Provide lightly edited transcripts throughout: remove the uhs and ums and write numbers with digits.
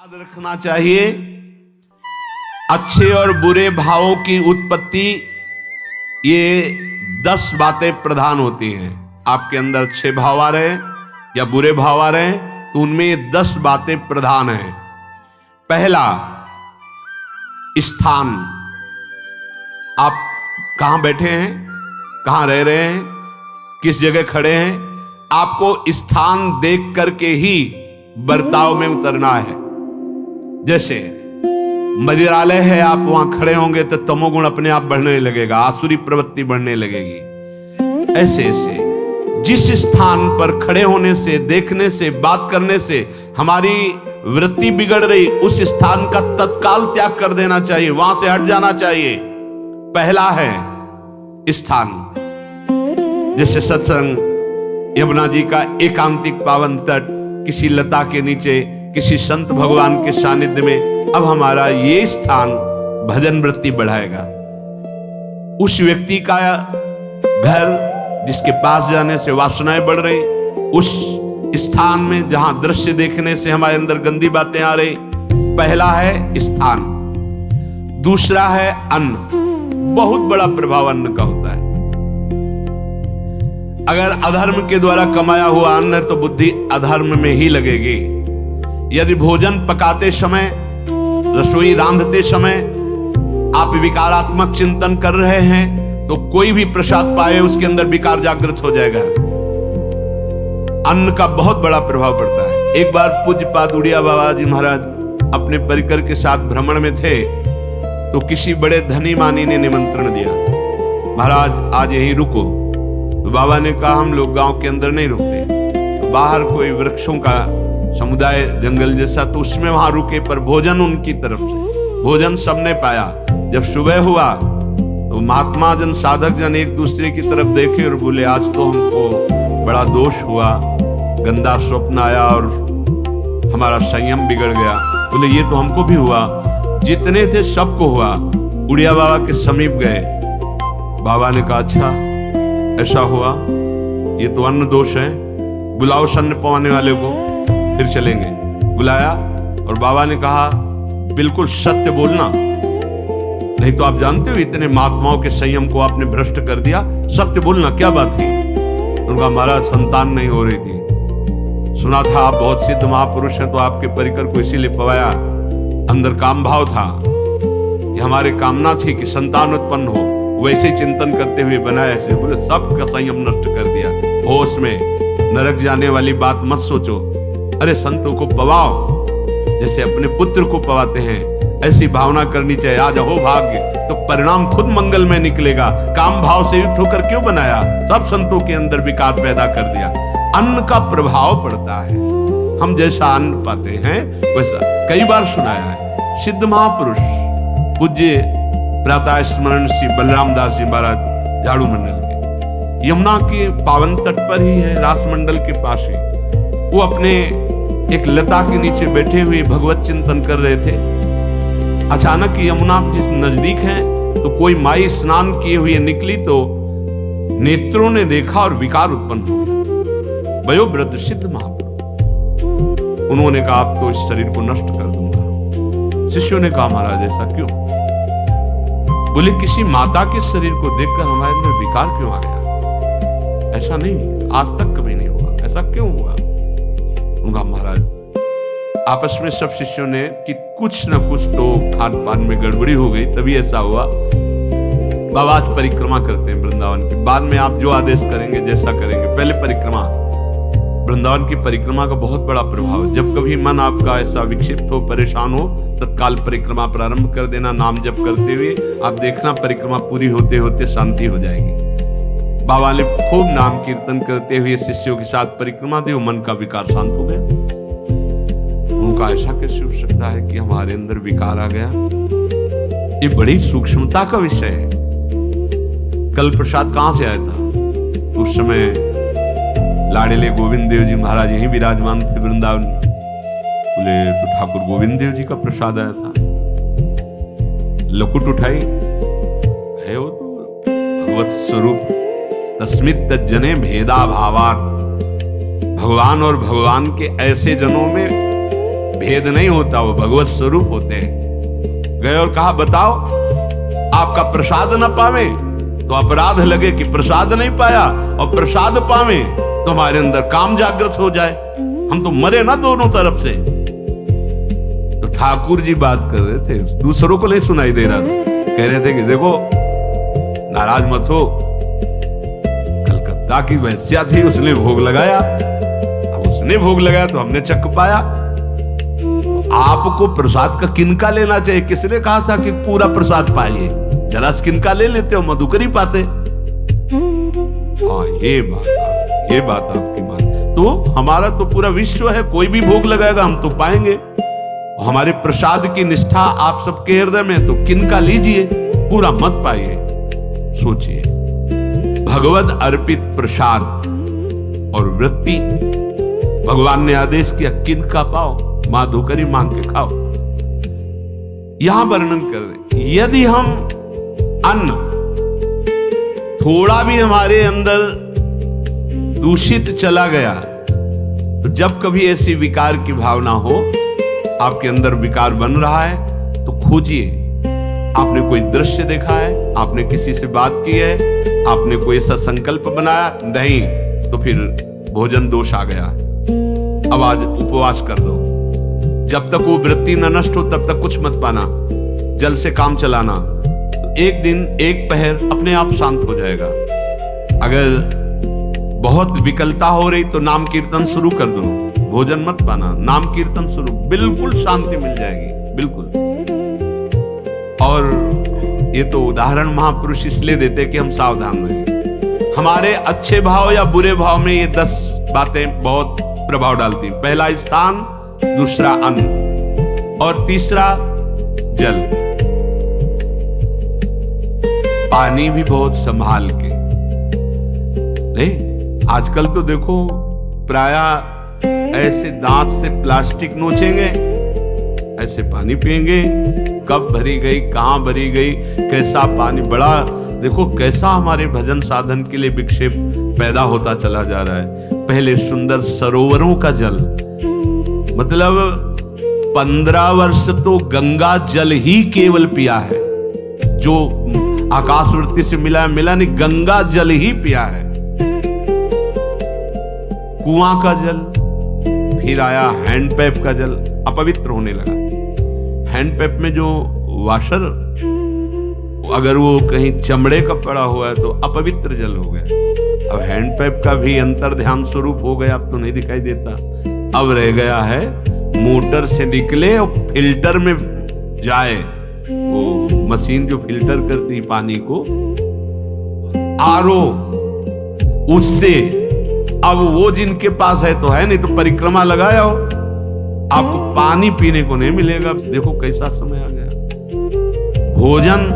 याद रखना चाहिए, अच्छे और बुरे भावों की उत्पत्ति, ये 10 बातें प्रधान होती हैं। आपके अंदर अच्छे भाव आ रहे हैं या बुरे भाव आ रहे हैं तो उनमें ये 10 बातें प्रधान हैं। पहला, स्थान। आप कहां बैठे हैं, कहां रह रहे हैं, किस जगह खड़े हैं, आपको स्थान देख करके ही बर्ताव में उतरना है। जैसे मदिरालय है, आप वहां खड़े होंगे तो तमोगुण अपने आप बढ़ने लगेगा, आसुरी प्रवृत्ति बढ़ने लगेगी। ऐसे ऐसे जिस स्थान पर खड़े होने से, देखने से, बात करने से हमारी वृत्ति बिगड़ रही, उस स्थान का तत्काल त्याग कर देना चाहिए, वहां से हट जाना चाहिए। पहला है स्थान। जैसे सत्संग, यमुना जी का एकांतिक पावन तट, किसी लता के नीचे, किसी संत भगवान के सानिध्य में, अब हमारा ये स्थान भजन वृत्ति बढ़ाएगा। उस व्यक्ति का घर जिसके पास जाने से वासनाएं बढ़ रही, उस स्थान में जहां दृश्य देखने से हमारे अंदर गंदी बातें आ रही, पहला है स्थान। दूसरा है अन्न। बहुत बड़ा प्रभाव अन्न का होता है। अगर अधर्म के द्वारा कमाया हुआ अन्न है तो बुद्धि अधर्म में ही लगेगी। यदि भोजन पकाते समय, रसोई रांधते समय आप विकारात्मक चिंतन कर रहे हैं तो कोई भी प्रसाद पाए उसके अंदर विकार जागृत हो जाएगा। अन्न का बहुत बड़ा प्रभाव पड़ता है। एक बार पूज्यपाद उड़िया बाबा जी महाराज अपने परिकर के साथ भ्रमण में थे तो किसी बड़े धनी मानी ने निमंत्रण दिया, महाराज आज यहीं रुको। तो बाबा ने कहा हम लोग गांव के अंदर नहीं रुकते, तो बाहर कोई वृक्षों का समुदाय, जंगल जैसा, तो उसमें वहां रुके, पर भोजन उनकी तरफ से, भोजन सबने पाया। जब सुबह हुआ तो महात्मा जन, साधक जन एक दूसरे की तरफ देखे और बोले आज तो हमको बड़ा दोष हुआ, गंदा स्वप्न आया और हमारा संयम बिगड़ गया। बोले ये तो हमको भी हुआ, जितने थे सबको हुआ। उड़िया बाबा के समीप गए, बाबा ने कहा अच्छा ऐसा हुआ, ये तो अन्न दोष है, बुलाओ सन्न पवाने वाले को, फिर चलेंगे। बुलाया और बाबा ने कहा बिल्कुल सत्य बोलना, नहीं तो आप जानते हो इतने महात्माओं के संयम को आपने भ्रष्ट कर दिया, सत्य बोलना क्या बात थी। उनका महाराज संतान नहीं हो रही थी, सुना था आप बहुत सिद्ध महापुरुष हैं तो आपके परिकर को इसीलिए पवाया, अंदर काम भाव था, ये हमारे कामना थी कि संतान उत्पन्न हो, वैसे चिंतन करते हुए बनाया ऐसे। बोले सबका संयम नष्ट कर दिया। होश में नरक जाने वाली बात मत सोचो, अरे संतों को पवाओ जैसे अपने पुत्र को पवाते हैं, ऐसी भावना करनी चाहिए। आज हो भाग्य तो परिणाम खुद मंगल में निकलेगा। काम भाव से युक्त होकर क्यों बनाया, सब संतों के अंदर विकार पैदा कर दिया। अन्न का प्रभाव पड़ता है, हम जैसा अन्न पाते हैं वैसा। कई बार सुनाया है, सिद्ध महापुरुष पूज्य प्रातः स्मरण श्री बलराम दास जी महाराज झाड़ू मंडल के, यमुना के पावन तट पर ही है, रास मंडल के पास ही, वो अपने एक लता के नीचे बैठे हुए भगवत चिंतन कर रहे थे। अचानक यमुना जिस नजदीक है तो कोई माई स्नान किए हुए निकली तो नेत्रों ने देखा और विकार उत्पन्न हो गया। वयोवृद्ध सिद्ध महापुरुष, उन्होंने कहा आप तो इस शरीर को नष्ट कर दूंगा। शिष्यों ने कहा महाराज ऐसा क्यों? बोले किसी माता के शरीर को देखकर हमारे अंदर विकार क्यों आ गया? ऐसा नहीं, आज तक कभी नहीं हुआ, ऐसा क्यों हुआ? उनका महाराज आपस में सब शिष्यों ने कि कुछ न कुछ तो खान पान में गड़बड़ी हो गई तभी ऐसा हुआ। बाबा आज परिक्रमा करते हैं वृंदावन की, बाद में आप जो आदेश करेंगे जैसा करेंगे, पहले परिक्रमा। वृंदावन की परिक्रमा का बहुत बड़ा प्रभाव है। जब कभी मन आपका ऐसा विक्षिप्त हो, परेशान हो, तत्काल परिक्रमा प्रारंभ कर देना, नाम जप करते हुए। आप देखना परिक्रमा पूरी होते होते शांति हो जाएगी। बाबा ने खूब नाम कीर्तन करते हुए शिष्यों के साथ परिक्रमा दी, मन का विकार शांत हो गया। उनका ऐसा कैसे हो सकता है कि हमारे अंदर विकार आ गया? ये बड़ी सूक्ष्मता का विषय है। कल प्रसाद कहां से आया था? उस समय लाड़ेले गोविंद देव जी महाराज यहीं विराजमान थे वृंदावन में। बोले तो ठाकुर गोविंद देव जी का प्रसाद आया था। लकुट उठाई, है वो तो भगवत स्वरूप। तस्मित तज्जने भेदा भावात, भगवान और भगवान के ऐसे जनों में भेद नहीं होता, वो भगवत स्वरूप होते हैं। गए और कहा बताओ आपका प्रसाद न पावे तो अपराध लगे कि प्रसाद नहीं पाया, और प्रसाद पावे तो हमारे अंदर काम जागृत हो जाए, हम तो मरे ना दोनों तरफ से। तो ठाकुर जी बात कर रहे थे, दूसरों को नहीं सुनाई दे रहा था। कह रहे थे कि देखो नाराज मत हो, कलकत्ता की वैश्या थी, उसने भोग लगाया, अब उसने भोग लगाया तो हमने चख पाया। आपको प्रसाद का किनका लेना चाहिए? किसने कहा था कि पूरा प्रसाद पाइए? जरा किनका ले लेते हो, मधुकरी पाते। हाँ ये बात आपकी बात। तो हमारा तो पूरा विश्व है, कोई भी भोग लगाएगा हम तो पाएंगे। हमारे प्रसाद की निष्ठा आप सबके हृदय में, तो किनका लीजिए, पूरा मत पाइए। सोचिए, भगवत अर्पित प्रसाद और वृत्ति भगवान ने आदेश किया किनका पाओ, माधुकरी मांग के खाओ। यहां वर्णन कर रहे, यदि हम अन्न थोड़ा भी हमारे अंदर दूषित चला गया, तो जब कभी ऐसी विकार की भावना हो, आपके अंदर विकार बन रहा है, तो खोजिए। आपने कोई दृश्य देखा है, आपने किसी से बात की है, आपने कोई ऐसा संकल्प बनाया, नहीं तो फिर भोजन दोष आ गया, अब आज उपवास कर दो। जब तक वो वृत्ति न नष्ट हो तब तक कुछ मत पाना, जल से काम चलाना। तो एक दिन एक पहर अपने आप शांत हो जाएगा। अगर बहुत विकलता हो रही तो नाम कीर्तन शुरू कर दो, भोजन मत पाना, नाम कीर्तन शुरू, बिल्कुल शांति मिल जाएगी, बिल्कुल। और ये तो उदाहरण महापुरुष इसलिए देते कि हम सावधान रहें। हमारे अच्छे भाव या बुरे भाव में ये 10 बातें बहुत प्रभाव डालती। पहला स्थान, दूसरा अन्न, और तीसरा जल। पानी भी बहुत संभाल के। नहीं, आजकल तो देखो प्रायः ऐसे दांत से प्लास्टिक नोचेंगे, ऐसे पानी पिएंगे, कब भरी गई, कहां भरी गई, कैसा पानी। बड़ा देखो कैसा हमारे भजन साधन के लिए विक्षेप पैदा होता चला जा रहा है। पहले सुंदर सरोवरों का जल, मतलब 15 वर्ष तो गंगा जल ही केवल पिया है, जो आकाशवृत्ति से मिला नहीं, गंगा जल ही पिया है। कुआं का जल, फिर आया हैंडपैप का जल, अपवित्र होने लगा। हैंडपैप में जो वाशर, अगर वो कहीं चमड़े का पड़ा हुआ है तो अपवित्र जल हो गया। अब हैंडपैप का भी अंतर ध्यान स्वरूप हो गया, अब तो नहीं दिखाई देता। अब रह गया है मोटर से निकले और फिल्टर में जाए, वो मशीन जो फिल्टर करती पानी को, आरओ, उससे। अब वो जिनके पास है तो है, नहीं तो परिक्रमा लगाया हो, आपको पानी पीने को नहीं मिलेगा। देखो कैसा समय आ गया। भोजन,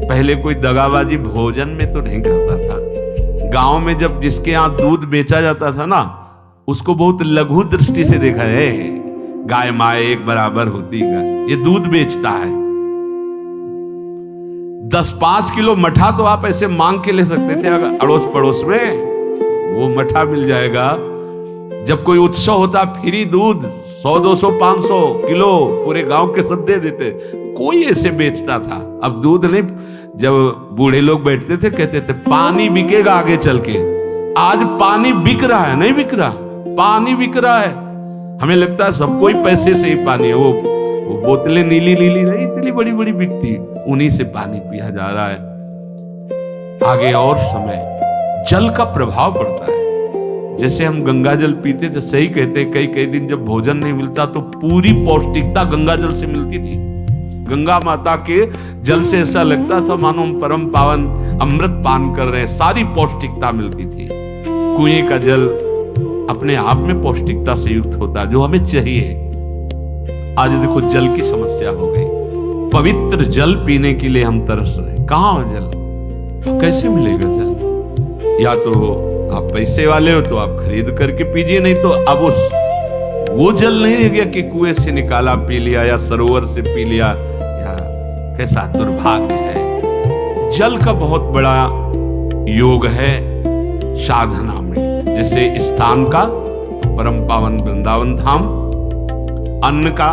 पहले कोई दगाबाजी भोजन में तो नहीं करता था। गांव में जब जिसके यहाँ दूध बेचा जाता था ना, उसको बहुत लघु दृष्टि से देखा है, गाय माए एक बराबर होती है, ये दूध बेचता है। 10-5 किलो मठा तो आप ऐसे मांग के ले सकते थे, अगर अड़ोस पड़ोस में वो मठा मिल जाएगा। जब कोई उत्सव होता, फ्री दूध 100, 200, 500 किलो पूरे गांव के सब दे देते, कोई ऐसे बेचता था। अब दूध नहीं, जब बूढ़े लोग बैठते थे कहते थे पानी बिकेगा आगे चल के। आज पानी बिक रहा है, नहीं बिक रहा, पानी बिक रहा है। हमें लगता है सबको ही पैसे से ही पानी है। वो बोतलें नीली नीली नहीं, इतनी बड़ी बड़ी बिकती, उन्हीं से पानी पिया जा रहा है। आगे और समय जल का प्रभाव पड़ता है। जैसे हम गंगा जल पीते थे, सही कहते, कई दिन जब भोजन नहीं मिलता तो पूरी पौष्टिकता गंगा जल से मिलती थी। गंगा माता के जल से ऐसा लगता था मानो हम परम पावन अमृत पान कर रहे हैं, सारी पौष्टिकता मिलती थी। कुएं का जल अपने आप में पौष्टिकता से युक्त होता है, जो हमें चाहिए। आज देखो जल की समस्या हो गई। पवित्र जल पीने के लिए हम तरस रहे, कहां हो जल, कैसे मिलेगा जल? या तो आप पैसे वाले हो तो आप खरीद करके पीजिए, नहीं तो अब वो जल नहीं रह गया कि कुएं से निकाला पी लिया या सरोवर से पी लिया। या कैसा दुर्भाग्य है। जल का बहुत बड़ा योग है साधना में। जैसे स्थान का परम पावन वृंदावन धाम, अन्न का,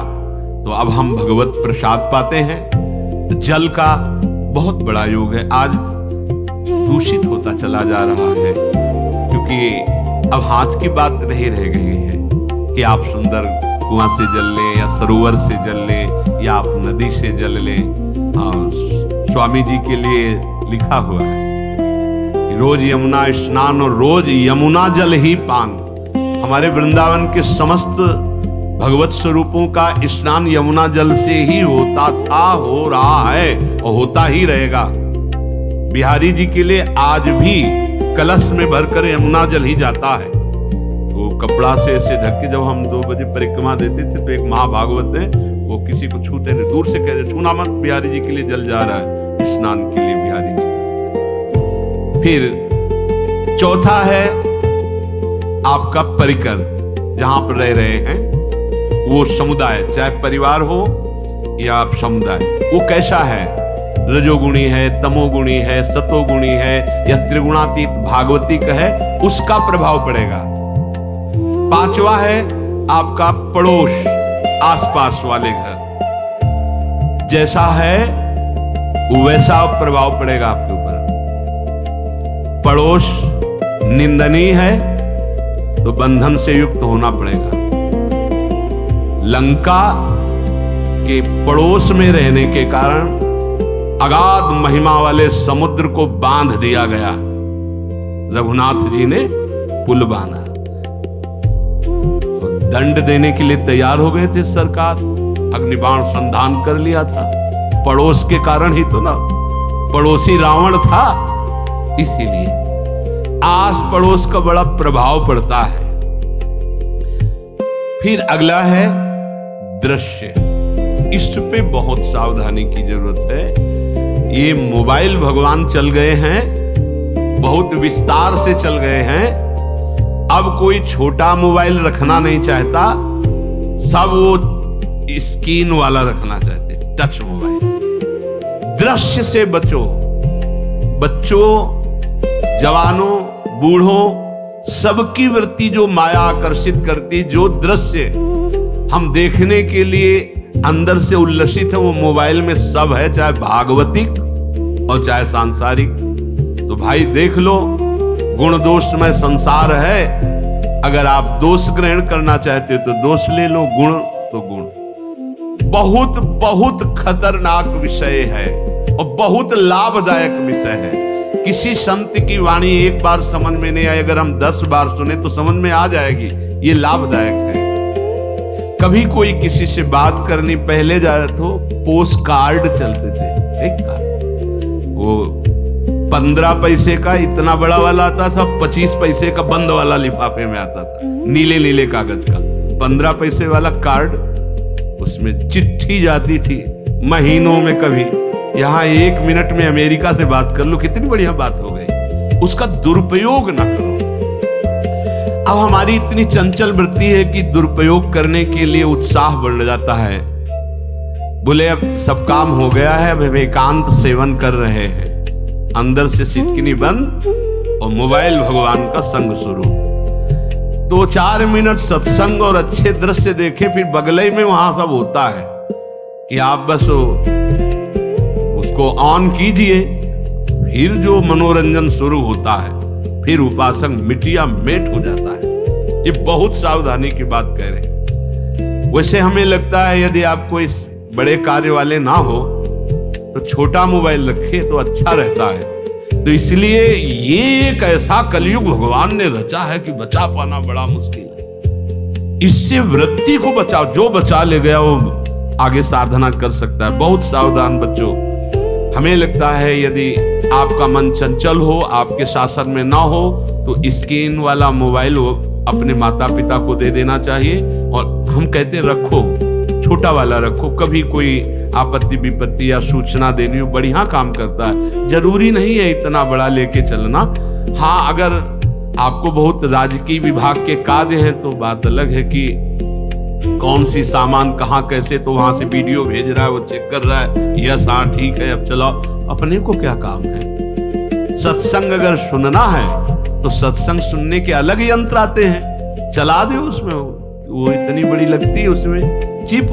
तो अब हम भगवत प्रसाद पाते हैं। जल का बहुत बड़ा योग है, आज दूषित होता चला जा रहा है, क्योंकि अब हाथ की बात नहीं रह गई है कि आप सुंदर कुआं से जल लें या सरोवर से जल लें या आप नदी से जल लें। और स्वामी जी के लिए लिखा हुआ है रोज यमुना स्नान और रोज यमुना जल ही पान। हमारे वृंदावन के समस्त भगवत स्वरूपों का स्नान यमुना जल से ही होता था, हो रहा है और होता ही रहेगा। बिहारी जी के लिए आज भी कलश में भरकर यमुना जल ही जाता है। वो कपड़ा से ऐसे ढक के जब हम 2 बजे परिक्रमा देते थे तो एक महाभागवत है, वो किसी को छूते नहीं, दूर से कहते छूना मत, बिहारी जी के लिए जल जा रहा है स्नान के लिए बिहारी जी। फिर चौथा है आपका परिकर, जहां पर रह रहे हैं वो समुदाय, चाहे परिवार हो या आप समुदाय, वो कैसा है, रजोगुणी है, तमोगुणी है, सतोगुणी है या त्रिगुणातीत भागवतिक है, उसका प्रभाव पड़ेगा। पांचवा है आपका पड़ोस, आसपास वाले घर, जैसा है वैसा प्रभाव पड़ेगा आपके ऊपर। पड़ोस निंदनीय है तो बंधन से युक्त होना पड़ेगा। लंका के पड़ोस में रहने के कारण अगाध महिमा वाले समुद्र को बांध दिया गया, रघुनाथ जी ने पुल बांधा। दंड देने के लिए तैयार हो गए थे सरकार, अग्निबाण संधान कर लिया था, पड़ोस के कारण ही तो ना, पड़ोसी रावण था, इसीलिए आस पड़ोस का बड़ा प्रभाव पड़ता है। फिर अगला है दृश्य, इस पे बहुत सावधानी की जरूरत है। ये मोबाइल भगवान चल गए हैं, बहुत विस्तार से चल गए हैं, अब कोई छोटा मोबाइल रखना नहीं चाहता, सब वो स्क्रीन वाला रखना चाहते, टच मोबाइल। दृश्य से बचो, बच्चों, जवानों, बूढ़ों, सबकी वृत्ति जो माया आकर्षित करती, जो दृश्य हम देखने के लिए अंदर से उल्लसित है, वो मोबाइल में सब है, चाहे भागवतिक और चाहे सांसारिक। तो भाई देख लो, गुण दोष में संसार है, अगर आप दोष ग्रहण करना चाहते हो तो दोष ले लो, गुण तो गुण। बहुत बहुत खतरनाक विषय है और बहुत लाभदायक विषय है। किसी संत की वाणी एक बार समझ में नहीं आई, अगर हम 10 बार सुने तो समझ में आ जाएगी, ये लाभदायक है। कभी कोई किसी से बात करनी, पहले जा रहे तो पोस्ट कार्ड चलते थे, एक कार्ड, वो 15 पैसे का इतना बड़ा वाला आता था, 25 पैसे का बंद वाला लिफाफे में आता था, नीले नीले कागज का 15 पैसे वाला कार्ड, उसमें चिट्ठी जाती थी महीनों में। कभी यहां 1 मिनट में अमेरिका से बात कर लो, कितनी बढ़िया बात हो गई। उसका दुरुपयोग ना करो। अब हमारी इतनी चंचल वृत्ति है कि दुरुपयोग करने के लिए उत्साह बढ़ जाता है। बोले अब सब काम हो गया है, अब एकांत सेवन कर रहे हैं, अंदर से सिटकिनी बंद और मोबाइल भगवान का संग शुरू। 2-4 मिनट सत्संग और अच्छे दृश्य देखे, फिर बगले में वहां सब होता है कि आप बस उसको ऑन कीजिए, फिर जो मनोरंजन शुरू होता है, फिर उपासक मिटिया मेट हो जाता है। ये बहुत सावधानी की बात कह रहे हैं। वैसे हमें लगता है यदि आप कोई बड़े कार्य वाले ना हो तो छोटा मोबाइल रखे तो अच्छा रहता है। तो इसलिए ये एक ऐसा कलयुग भगवान ने रचा है कि बचा पाना बड़ा मुश्किल है। इससे वृत्ति को बचाओ, जो बचा ले गया वो आगे साधना कर सकता है। बहुत सावधान बच्चों। हमें लगता है यदि आपका मन चंचल हो, आपके शासन में ना हो, तो स्क्रीन वाला मोबाइल वो अपने माता पिता को दे देना चाहिए। और हम कहते रखो, छोटा वाला रखो, कभी कोई आपत्ति विपत्ति या सूचना देनी हो, बढ़िया काम करता है। जरूरी नहीं है इतना बड़ा लेके चलना। हाँ, अगर आपको बहुत राजकीय विभाग के कार्य हैं तो बात अलग है कि कौन सी सामान कहाँ कैसे, तो वहां से वीडियो भेज रहा है, वो चेक कर रहा है, यस हाँ ठीक है अब चलाओ। अपने को क्या काम है? सत्संग अगर सुनना है तो सत्संग सुनने के अलग यंत्र आते हैं, चला दो उसमें, वो इतनी बड़ी लगती है, उसमें चिप,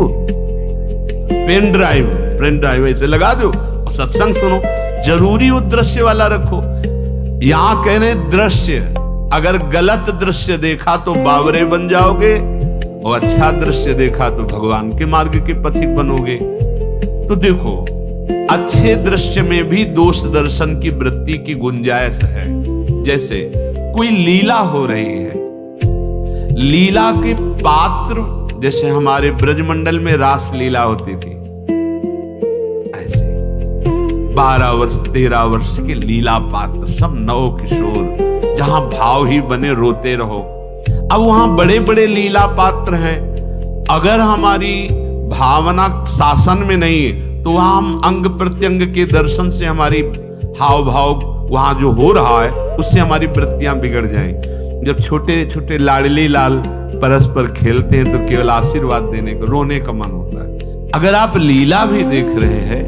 पेन ड्राइव ऐसे लगा दो और सत्संग सुनो। जरूरी वो दृश्य वाला रखो। यहां कह रहे दृश्य, अगर गलत दृश्य देखा तो बावरे बन जाओगे और अच्छा दृश्य देखा तो भगवान के मार्ग के पथिक बनोगे। तो देखो, अच्छे दृश्य में भी दोष दर्शन की वृत्ति की गुंजाइश है। जैसे कोई लीला हो रही है, लीला के पात्र, जैसे हमारे ब्रजमंडल में रास लीला होती थी, ऐसे 12 वर्ष 13 वर्ष के लीला पात्र, सब नव किशोर, जहां भाव ही बने रोते रहो। अब वहां बड़े बड़े लीला पात्र हैं, अगर हमारी भावना शासन में नहीं है तो वहां हम अंग प्रत्यंग के दर्शन से हमारी हाव भाव वहां जो हो रहा है उससे हमारी वृत्तियां बिगड़ जाएं। जब छोटे छोटे लाडली लाल परस्पर खेलते हैं तो केवल आशीर्वाद देने को, रोने का मन होता है। अगर आप लीला भी देख रहे हैं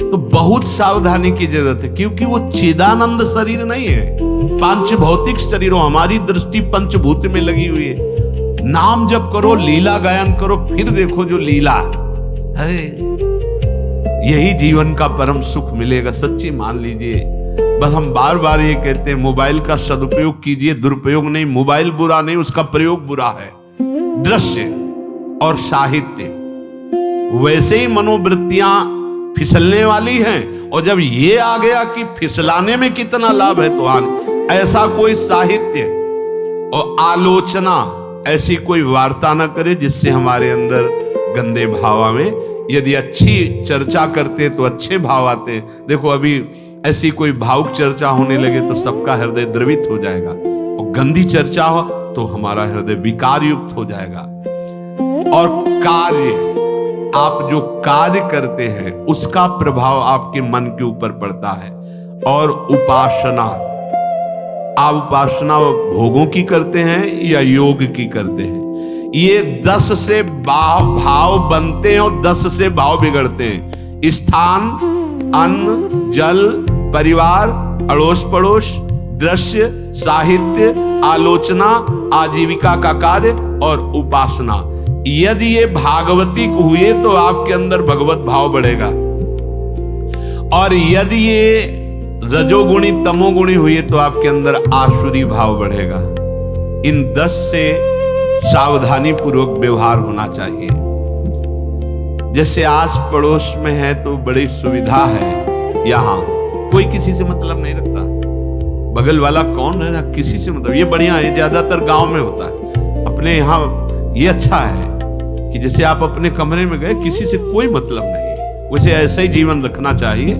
तो बहुत सावधानी की जरूरत है, क्योंकि वो चिदानंद शरीर नहीं है, पांच भौतिक शरीर। हमारी दृष्टि पंचभूत में लगी हुई है। नाम जप करो, लीला गायन करो, फिर देखो जो लीला है, यही जीवन का परम सुख मिलेगा। सच्ची मान लीजिए। बस हम बार बार ये कहते हैं, मोबाइल का सदुपयोग कीजिए, दुरुपयोग नहीं। मोबाइल बुरा नहीं, उसका प्रयोग बुरा है। दृश्य और साहित्य वैसे ही मनोवृत्तियां फिसलने वाली हैं, और जब ये आ गया कि फिसलाने में कितना लाभ है तो ऐसा कोई साहित्य और आलोचना, ऐसी कोई वार्ता ना करे जिससे हमारे अंदर गंदे भाव आवे। यदि अच्छी चर्चा करते तो अच्छे भाव आते हैं। देखो, अभी ऐसी कोई भावुक चर्चा होने लगे तो सबका हृदय द्रवित हो जाएगा, और गंदी चर्चा हो तो हमारा हृदय विकार युक्त हो जाएगा। और कार्य, आप जो कार्य करते हैं उसका प्रभाव आपके मन के ऊपर पड़ता है। और उपासना, आप उपासना भोगों की करते हैं या योग की करते हैं, ये 10 से भाव बनते हैं और 10 से भाव बिगड़ते हैं। स्थान, अन्न, जल, परिवार, अड़ोस पड़ोस, दृश्य, साहित्य, आलोचना, आजीविका का कार्य और उपासना। यदि ये भागवती हुए तो आपके अंदर भगवत भाव बढ़ेगा, और यदि ये रजोगुणी तमोगुणी हुई तो आपके अंदर आसुरी भाव बढ़ेगा। इन 10 से सावधानी पूर्वक व्यवहार होना चाहिए। जैसे आस पड़ोस में है तो बड़ी सुविधा है, यहां कोई किसी से मतलब नहीं रखता, बगल वाला कौन है ना, किसी से मतलब, ये बढ़िया है। ज्यादातर गांव में होता है। अपने यहाँ ये अच्छा है कि जैसे आप अपने कमरे में गए, किसी से कोई मतलब नहीं, वैसे ऐसा ही जीवन रखना चाहिए।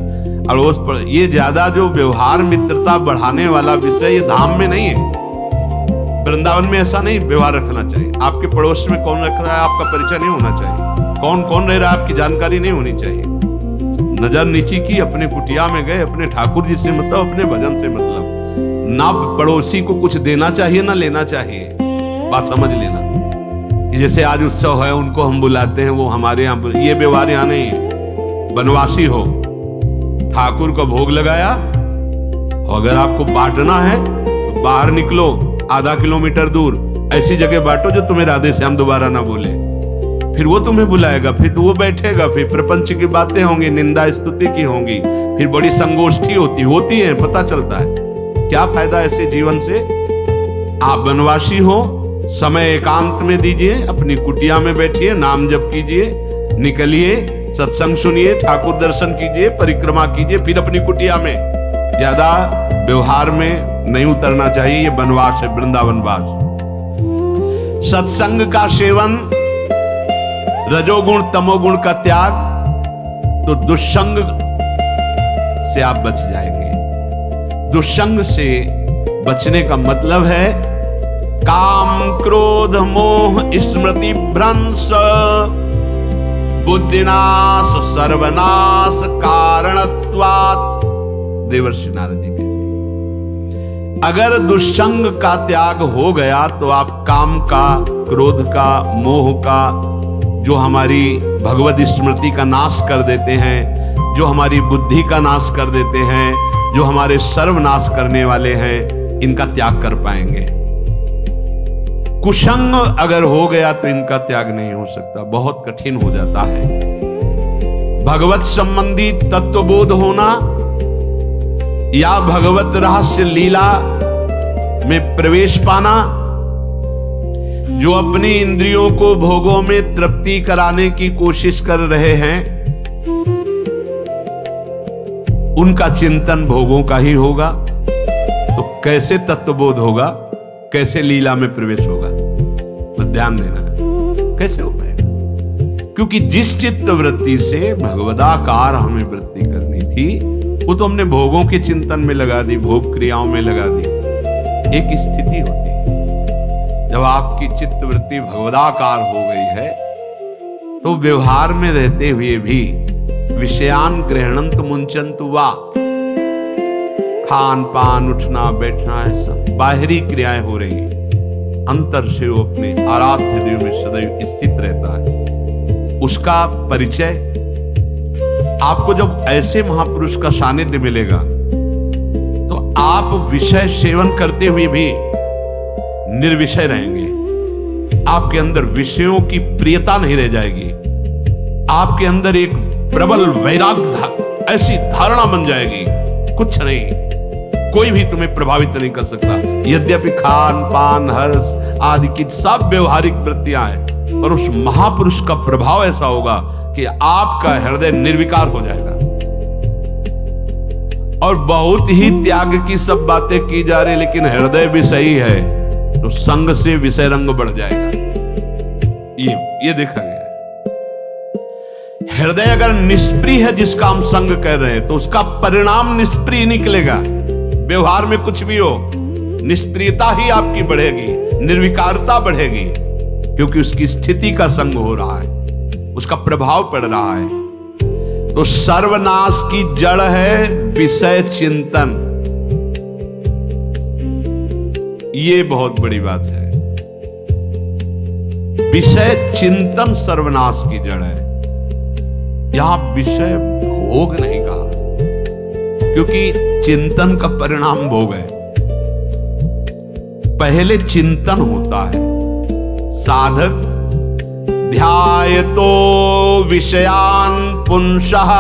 अड़ोस पर ये ज्यादा जो व्यवहार मित्रता बढ़ाने वाला विषय, ये धाम में नहीं है। वृंदावन में ऐसा नहीं व्यवहार रखना चाहिए। आपके पड़ोस में कौन रख रहा है आपका परिचय नहीं होना चाहिए, कौन कौन रह रहा है आपकी जानकारी नहीं होनी चाहिए। नजर नीची की, अपने कुटिया में गए, अपने ठाकुर जी से मतलब, अपने भजन से मतलब। ना पड़ोसी को कुछ देना चाहिए ना लेना चाहिए, बात समझ लेना। जैसे आज उत्सव है, उनको हम बुलाते हैं, वो हमारे यहाँ, ये व्यवहार यहाँ नहीं है। बनवासी हो, ठाकुर का भोग लगाया, और अगर आपको बांटना है तो बाहर निकलो, आधा किलोमीटर दूर ऐसी जगह बांटो जो तुम्हें राधे श्याम दोबारा ना बोले। फिर वो तुम्हें बुलाएगा, फिर वो बैठेगा, फिर प्रपंच की बातें होंगी, निंदा स्तुति की होंगी, फिर बड़ी संगोष्ठी होती है, पता चलता है। क्या फायदा ऐसे जीवन से? आप वनवासी हो, समय एकांत में दीजिए, अपनी कुटिया में बैठिए, नाम जप कीजिए, निकलिए, सत्संग सुनिए, ठाकुर दर्शन कीजिए, परिक्रमा कीजिए, फिर अपनी कुटिया में। ज्यादा व्यवहार में नहीं उतरना चाहिए, ये वनवास है, वृंदावन वास। सत्संग का सेवन, रजोगुण तमोगुण का त्याग, तो दुष्संग से आप बच जाएंगे। दुष्संग से बचने का मतलब है काम क्रोध मोह स्मृति भ्रंश बुद्धिनाश सर्वनाश कारणत्वात्। देवर्षि नारद जी कहते, अगर दुष्संग का त्याग हो गया तो आप काम का, क्रोध का, मोह का, जो हमारी भगवत स्मृति का नाश कर देते हैं, जो हमारी बुद्धि का नाश कर देते हैं, जो हमारे सर्वनाश करने वाले हैं, इनका त्याग कर पाएंगे। कुसंग अगर हो गया तो इनका त्याग नहीं हो सकता, बहुत कठिन हो जाता है। भगवत संबंधी तत्वबोध होना या भगवत रहस्य लीला में प्रवेश पाना, जो अपनी इंद्रियों को भोगों में तृप्ति कराने की कोशिश कर रहे हैं, उनका चिंतन भोगों का ही होगा। तो कैसे तत्वबोध होगा, कैसे लीला में प्रवेश होगा, तो ध्यान देना कैसे हो पाएगा। क्योंकि जिस चित्त वृत्ति से भगवदाकार हमें वृत्ति करनी थी, वो तो हमने भोगों के चिंतन में लगा दी, भोग क्रियाओं में लगा दी। एक स्थिति होती है जब आपकी चित्त वृत्ति भगवदाकार हो गई है, तो व्यवहार में रहते हुए भी विषयान ग्रहणंत मुंचंत वा, खान पान उठना बैठना ऐसा बाहरी क्रियाएं हो रही, अंतर से वो अपने आराध्य देव में सदैव स्थित रहता है। उसका परिचय आपको जब ऐसे महापुरुष का सानिध्य मिलेगा, तो आप विषय सेवन करते हुए भी निर्विषय रहेंगे। आपके अंदर विषयों की प्रियता नहीं रह जाएगी। आपके अंदर एक प्रबल वैराग्य, ऐसी धारणा बन जाएगी, कुछ नहीं, कोई भी तुम्हें प्रभावित नहीं कर सकता। यद्यपि खान पान हर्ष आदि की सब व्यवहारिक वृत्तियां हैं, और उस महापुरुष का प्रभाव ऐसा होगा कि आपका हृदय निर्विकार हो जाएगा। और बहुत ही त्याग की सब बातें की जा रही, लेकिन हृदय भी सही है, तो संग से विषय रंग बढ़ जाएगा। ये देखा गया। हृदय अगर निष्प्रिय है, जिसका हम संग कर रहे हैं, तो उसका परिणाम निष्प्रिय निकलेगा। व्यवहार में कुछ भी हो, निष्प्रियता ही आपकी बढ़ेगी, निर्विकारता बढ़ेगी, क्योंकि उसकी स्थिति का संग हो रहा है, उसका प्रभाव पड़ रहा है। तो सर्वनाश की जड़ है विषय चिंतन। ये बहुत बड़ी बात है। विषय चिंतन सर्वनाश की जड़ है। यहां विषय भोग नहीं कहा, क्योंकि चिंतन का परिणाम भोग है। पहले चिंतन होता है। साधक ध्यायतो विषयान पुंसः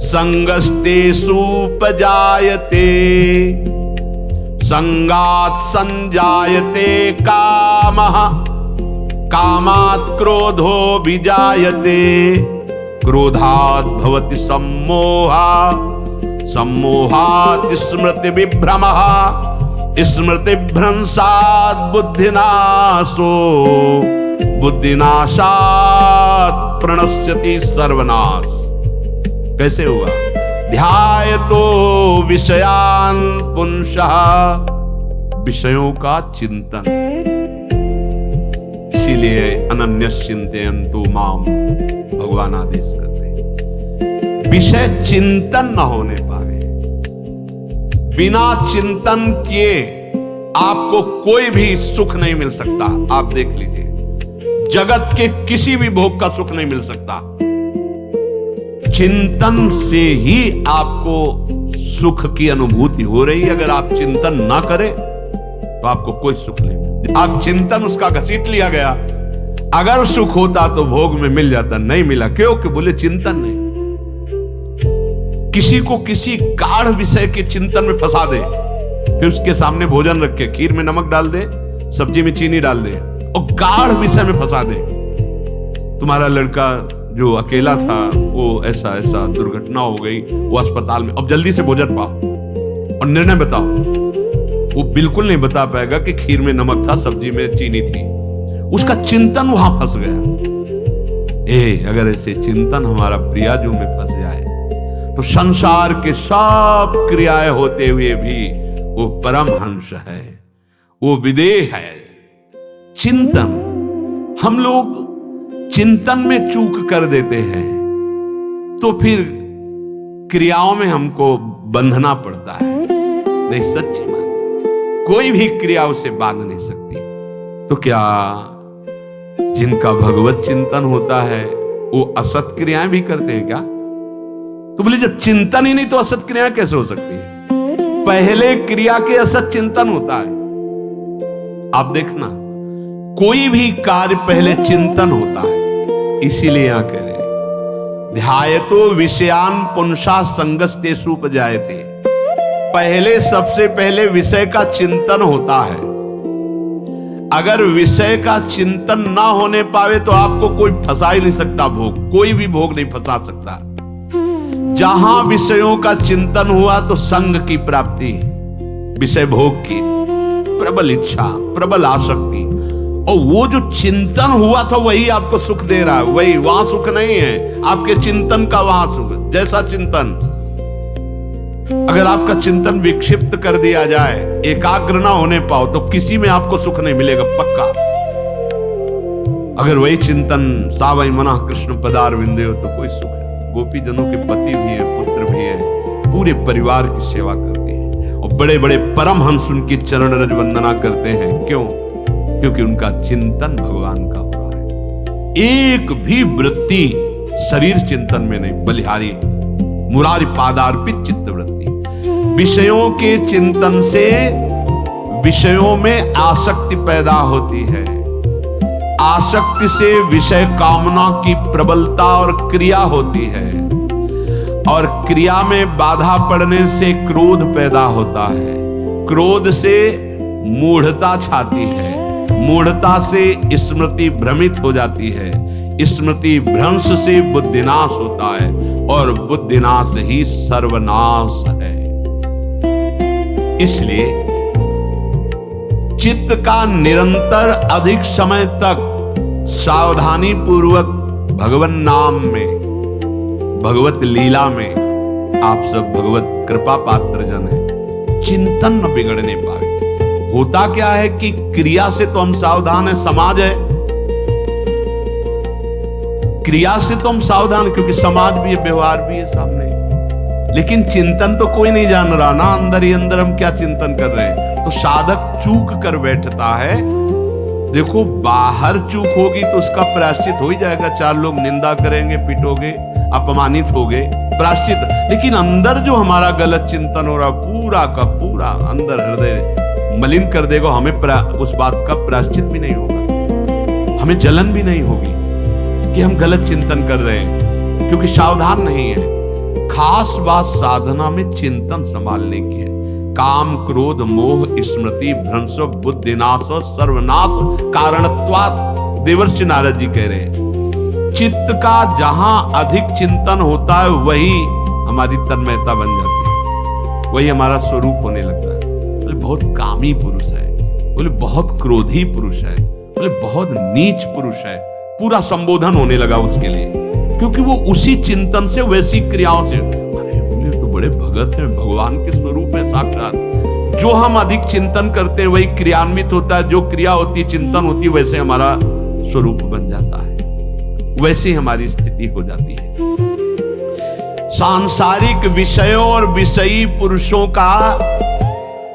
संगस्तेषु उपजायते, संगात् संजायते कामः, कामात् क्रोधो विजायते, क्रोधात् भवति सम्मोहः, सम्मोहात् स्मृति विभ्रमः, स्मृति भ्रंशात् बुद्धिनाशो, बुद्धिनाशात् प्रणश्यति सर्वनाश। कैसे हुआ? ध्यायतो विषयान पुंसः, विषयों का चिंतन। इसीलिए अनन्यश्चिन्तयन्तु माम भगवान आदेश करते हैं। विषय चिंतन न होने पावे, बिना चिंतन किए आपको कोई भी सुख नहीं मिल सकता। आप देख लीजिए, जगत के किसी भी भोग का सुख नहीं मिल सकता। चिंतन से ही आपको सुख की अनुभूति हो रही है। अगर आप चिंतन ना करें तो आपको कोई सुख नहीं मिलता। आप चिंतन उसका घसीट लिया गया। अगर सुख होता तो भोग में मिल जाता, नहीं मिला। क्यों? कि बोले चिंतन नहीं। किसी को किसी गाढ़ विषय के चिंतन में फंसा दे, फिर उसके सामने भोजन रख के खीर में नमक डाल दे, सब्जी में चीनी डाल दे और गाढ़ विषय में फंसा दे। तुम्हारा लड़का जो अकेला था, वो ऐसा ऐसा दुर्घटना हो गई, वो अस्पताल में, अब जल्दी से भोजन पाओ और निर्णय बताओ। वो बिल्कुल नहीं बता पाएगा कि खीर में नमक था, सब्जी में चीनी थी। उसका चिंतन वहां फंस गया। अगर ऐसे चिंतन हमारा प्रियाजू में फंस जाए तो संसार के सब क्रियाएं होते हुए भी वो परमहंस है, वो विदेह है। चिंतन, हम लोग चिंतन में चूक कर देते हैं तो फिर क्रियाओं में हमको बंधना पड़ता है। नहीं, सच्ची बात, कोई भी क्रिया उसे बांध नहीं सकती। तो क्या जिनका भगवत चिंतन होता है वो असत क्रियाएं भी करते हैं क्या? तो बोले जब चिंतन ही नहीं तो असत क्रियाएं कैसे हो सकती है? पहले क्रिया के असत चिंतन होता है। आप देखना, कोई भी कार्य पहले चिंतन होता है। इसीलिए यहां कह रहे ध्यायतो विषयान पुंसा संगस्तेषु उपजायते। पहले सबसे पहले विषय का चिंतन होता है। अगर विषय का चिंतन ना होने पावे तो आपको कोई फंसा ही नहीं सकता भोग, कोई भी भोग नहीं फंसा सकता। जहां विषयों का चिंतन हुआ तो संग की प्राप्ति, विषय भोग की प्रबल इच्छा, प्रबल आसक्ति, और वो जो चिंतन हुआ था वही आपको सुख दे रहा है। वही, वहां सुख नहीं है, आपके चिंतन का वहां सुख। जैसा चिंतन, अगर आपका चिंतन विक्षिप्त कर दिया जाए, एकाग्र ना होने पाओ, तो किसी में आपको सुख नहीं मिलेगा पक्का। अगर वही चिंतन सावई मना कृष्ण पदार विंदे हो तो कोई सुख है। गोपी जनों के पति भी है, पुत्र भी है, पूरे परिवार की सेवा करते हैं, और बड़े बड़े परमहंस उनकी चरण रज वंदना करते हैं। क्यों? क्योंकि उनका चिंतन भगवान का हुआ है। एक भी वृत्ति शरीर चिंतन में नहीं, बलिहारी मुरारी पादार्पित चित्त वृत्ति। विषयों के चिंतन से विषयों में आसक्ति पैदा होती है। आसक्ति से विषय कामना की प्रबलता और क्रिया होती है, और क्रिया में बाधा पड़ने से क्रोध पैदा होता है। क्रोध से मूढ़ता छाती है, मूढ़ता से स्मृति भ्रमित हो जाती है, स्मृति भ्रंश से बुद्धिनाश होता है, और बुद्धिनाश ही सर्वनाश है। इसलिए चित्त का निरंतर अधिक समय तक सावधानी पूर्वक भगवन नाम में, भगवत लीला में, आप सब भगवत कृपा पात्र जन हैं, चिंतन न बिगड़ने पाए। होता क्या है कि क्रिया से तो हम सावधान है, समाज है, क्रिया से तो हम सावधान, क्योंकि समाज भी है, व्यवहार भी है सामने, लेकिन चिंतन तो कोई नहीं जान रहा ना, अंदर ही अंदर हम क्या चिंतन कर रहे हैं। तो साधक चूक कर बैठता है। देखो, बाहर चूक होगी तो उसका प्रायश्चित हो ही जाएगा, चार लोग निंदा करेंगे, पिटोगे, अपमानित होगे, प्रायश्चित। लेकिन अंदर जो हमारा गलत चिंतन हो रहा, पूरा का पूरा अंदर हृदय मलिन कर देगा। हमें उस बात का प्रायश्चित भी नहीं होगा, हमें जलन भी नहीं होगी कि हम गलत चिंतन कर रहे हैं, क्योंकि सावधान नहीं है। खास बात साधना में चिंतन संभालने की है। काम, क्रोध, मोह, स्मृति भ्रंश, बुद्धिनाश, सर्वनाश कारणत्वात्। देवर्षि नारद जी कह रहे हैं, चित्त का जहां अधिक चिंतन होता है वही हमारी तन्मयता बन जाती है, वही हमारा स्वरूप होने लगता है। बोले बहुत कामी पुरुष है, बोले बहुत क्रोधी पुरुष है, बोले बहुत नीच पुरुष है, पूरा संबोधन होने लगा उसके लिए, क्योंकि वो उसी चिंतन से, वैसी क्रियाओं से। अरे बोले तो बड़े भगत हैं, भगवान के स्वरूप है साक्षात। जो हम अधिक चिंतन करते हैं वही क्रियान्वित होता है, जो क्रिया होती है, चिंतन होती है, वैसे हमारा स्वरूप बन जाता है, वैसे हमारी स्थिति हो जाती है। सांसारिक विषयों और विषयी पुरुषों का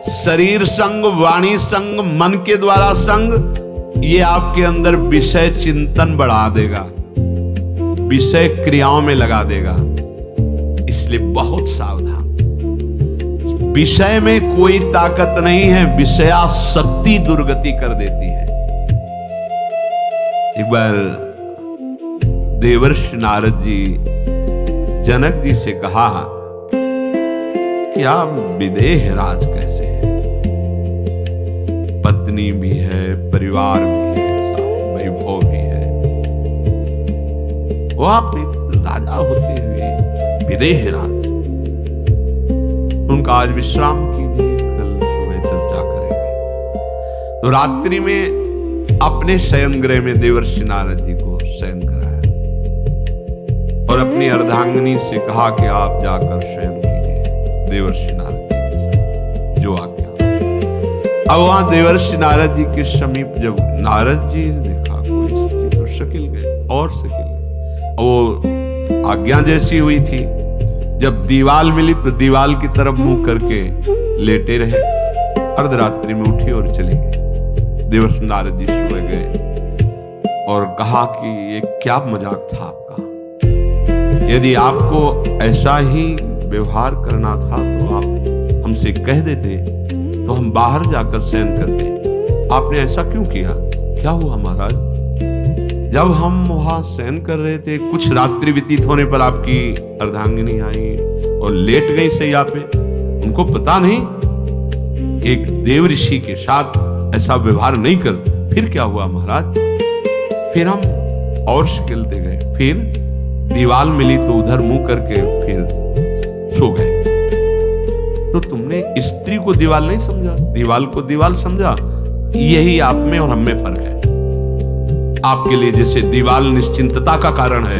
शरीर संग, वाणी संग, मन के द्वारा संग, ये आपके अंदर विषय चिंतन बढ़ा देगा, विषय क्रियाओं में लगा देगा। इसलिए बहुत सावधान। विषय में कोई ताकत नहीं है, विषयासक्ति दुर्गति कर देती है। एक बार देवर्षि नारद जी जनक जी से कहा कि आप विदेह राज कैसे हैं, पत्नी भी है, परिवार भी है, वैभव भी है, वो आप राजा होते हुए विदेह राज। उनका आज विश्राम कीजिए, कल सुबह चर्चा करेंगे। तो रात्रि में अपने शयन गृह में देवर्षि नारद जी को शयन कराया और अपनी अर्धांगिनी से कहा कि आप जाकर शयन कीजिए देवर्षि नारद जी, जो आज्ञा। अब वहां देवर्षि नारद जी के समीप जब नारद जी ने देखा कोई स्त्री, तो शकिल गए और शकिल गए। वो आज्ञा जैसी हुई थी, जब दीवाल मिली तो दीवाल की तरफ मुंह करके लेटे रहे। अर्धरात्रि में उठी और चले गए। देवर्षि नारद जी सोए गए और कहा कि ये क्या मजाक था आपका, यदि आपको ऐसा ही व्यवहार करना था तो आप हमसे कह देते तो हम बाहर जाकर शयन करते, आपने ऐसा क्यों किया। क्या हुआ महाराज? जब हम वहां शयन कर रहे थे, कुछ रात्रि व्यतीत होने पर आपकी अर्धांगिनी आई और लेट गई सैया पे। उनको पता नहीं एक देव ऋषि के साथ ऐसा व्यवहार नहीं कर। फिर क्या हुआ महाराज? फिर हम और शिकलते गए, फिर दीवाल मिली तो उधर मुंह करके फिर सो गए। तो तुमने स्त्री को दीवाल नहीं समझा, दीवाल को दीवाल समझा। यही आप में और हम में फर्क है। आपके लिए जैसे दीवाल निश्चिंतता का कारण है,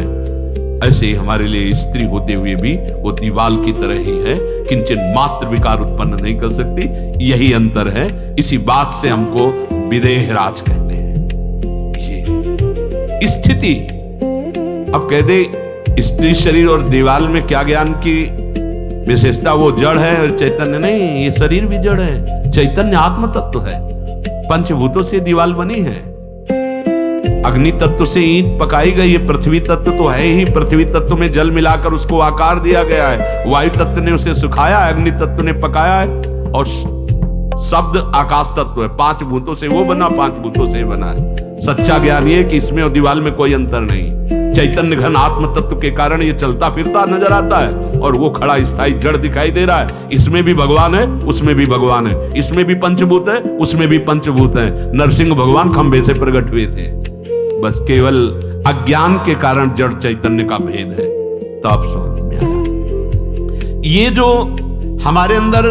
ऐसे ही हमारे लिए स्त्री होते हुए भी वो दीवाल की तरह ही है, किंचन मात्र विकार उत्पन्न नहीं कर सकती। यही अंतर है। इसी बात से हमको विदेह राज कहते हैं। ये स्थिति अब कह दे स्त्री शरीर और दीवाल में क्या ज्ञान की विशेषता? वो जड़ है और चैतन्य नहीं। ये शरीर भी जड़ है, चैतन्य आत्म तत्व है। पंचभूतों से दीवाल बनी है। अग्नि तत्व से ईंट पकाई गई है। पृथ्वी तत्व तो है ही, पृथ्वी तत्व में जल मिलाकर उसको आकार दिया गया है। वायु तत्व ने उसे सुखाया है, अग्नि तत्व ने पकाया है, और शब्द आकाश तत्व है। 5 भूतों से वो बना, 5 भूतों से बना है। सच्चा ज्ञान ये कि इसमें और दीवाल में कोई अंतर नहीं। चैतन्य घन आत्म तत्व के कारण ये चलता फिरता नजर आता है, और वो खड़ा स्थायी जड़ दिखाई दे रहा है। इसमें भी भगवान है, उसमें भी भगवान है। इसमें भी पंचभूत है, उसमें भी पंचभूत है। नरसिंह भगवान खंबे से प्रकट हुए थे। बस केवल अज्ञान के कारण जड़ चैतन्य का भेद है। तो आप समझ में आया। ये जो हमारे अंदर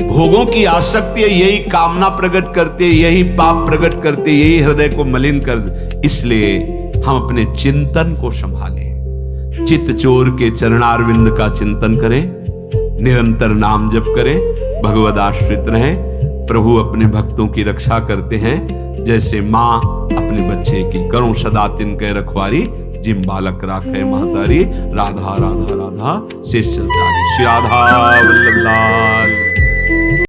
भोगों की आसक्ति है, यही कामना प्रकट करते, यही पाप प्रकट करते, यही हृदय को मलिन कर। इसलिए हम अपने चिंतन को संभालें। चित्त चोर के चरणारविंद का चिंतन करें, निरंतर नाम जप करें, भगवद आश्रित रहें। प्रभु अपने भक्तों की रक्षा करते हैं, जैसे माँ अपने बच्चे की। करो सदा तिनके रखवारी, जिम बालक राखे महतारी। राधा राधा राधा शेष चलता आगे। श्री राधा वल्लभ।